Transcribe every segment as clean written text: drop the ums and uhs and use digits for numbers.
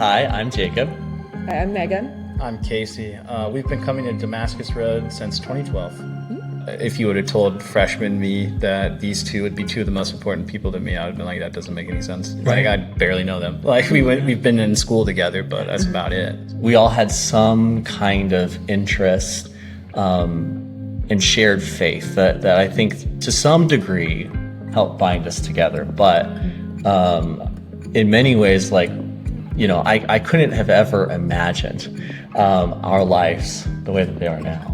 Hi, I'm Jacob. Hi, I'm Megan. I'm Casey. We've been coming to Damascus Road since 2012. If you would have told freshman me that these two would be two of the most important people to me, I would have been like, that doesn't make any sense. Right. Like, I barely know them. Like, we've been in school together, but that's about it. We all had some kind of interest and shared faith that I think to some degree helped bind us together. But in many ways, I couldn't have ever imagined our lives the way that they are now.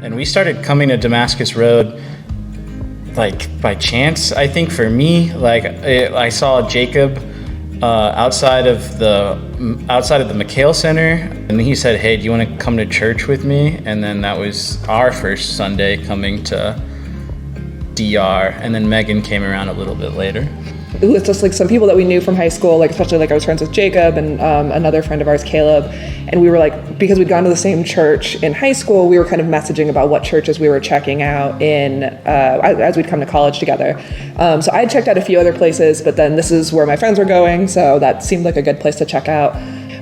And we started coming to Damascus Road like by chance. I think for me, I saw Jacob outside of the McHale Center, and he said, "Hey, do you want to come to church with me?" And then that was our first Sunday coming to DR, and then Megan came around a little bit later. It was just like some people that we knew from high school, like especially like I was friends with Jacob and another friend of ours, Caleb, and we were like, because we'd gone to the same church in high school, we were kind of messaging about what churches we were checking out in as we'd come to college together. So I had checked out a few other places, but then this is where my friends were going, so that seemed like a good place to check out.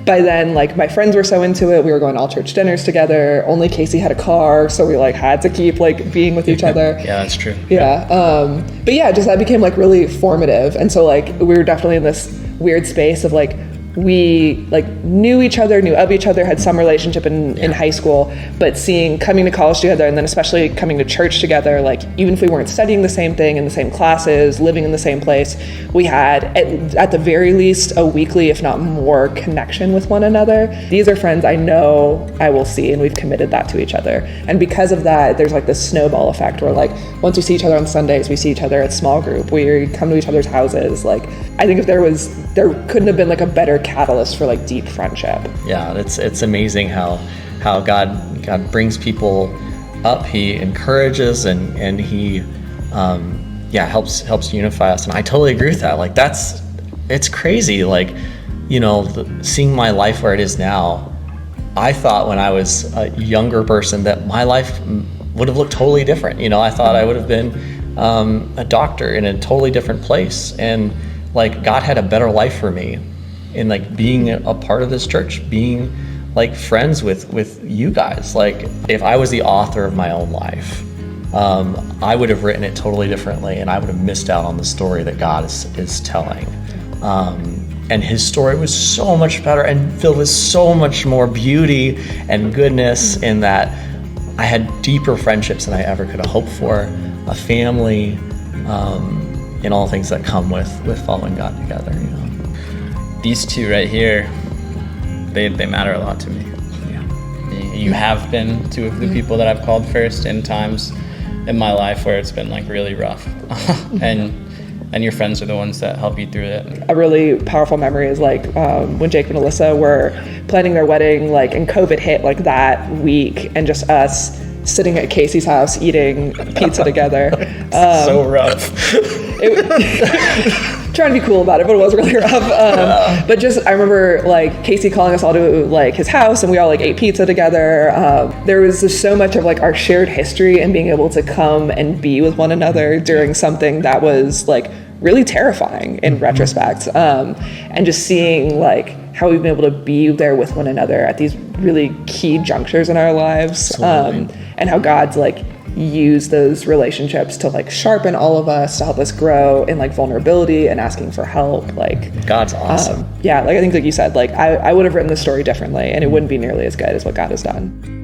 By then, like, my friends were so into it, we were going to all church dinners together. Only Casey had a car, so we like had to keep like being with each other. Yeah, that's true. Yeah. But yeah, just that became like really formative. And so like we were definitely in this weird space of like we like knew each other, knew of each other, had some relationship in high school, but coming to college together and then especially coming to church together, like even if we weren't studying the same thing in the same classes, living in the same place, we had at the very least a weekly, if not more, connection with one another. These are friends I know I will see, and we've committed that to each other. And because of that, there's like this snowball effect where like once we see each other on Sundays, we see each other at small group, we come to each other's houses. Like I think if there couldn't have been like a better catalyst for like deep friendship. Yeah, it's amazing how God brings people up. He encourages and he helps unify us. And I totally agree with that. Like it's crazy. Like, seeing my life where it is now, I thought when I was a younger person that my life would have looked totally different. I thought I would have been a doctor in a totally different place, and like God had a better life for me in like being a part of this church, being like friends with you guys. Like if I was the author of my own life, I would have written it totally differently, and I would have missed out on the story that God is telling. And his story was so much better and filled with so much more beauty and goodness, in that I had deeper friendships than I ever could have hoped for, a family, and all things that come with following God together. These two right here, they matter a lot to me. Yeah. You have been two of the people that I've called first in times in my life where it's been like really rough. and your friends are the ones that help you through it. A really powerful memory is like when Jake and Alyssa were planning their wedding, like, and COVID hit like that week, and just us sitting at Casey's house eating pizza together. So rough. Trying to be cool about it, but it was really rough. But just, I remember like Casey calling us all to like his house, and we all like ate pizza together. There was just so much of like our shared history and being able to come and be with one another during something that was like really terrifying in retrospect. And just seeing like how we've been able to be there with one another at these really key junctures in our lives. And how God's like use those relationships to like sharpen all of us, to help us grow in like vulnerability and asking for help. Like God's awesome. Like I think like you said, like I would have written the story differently, and it wouldn't be nearly as good as what God has done.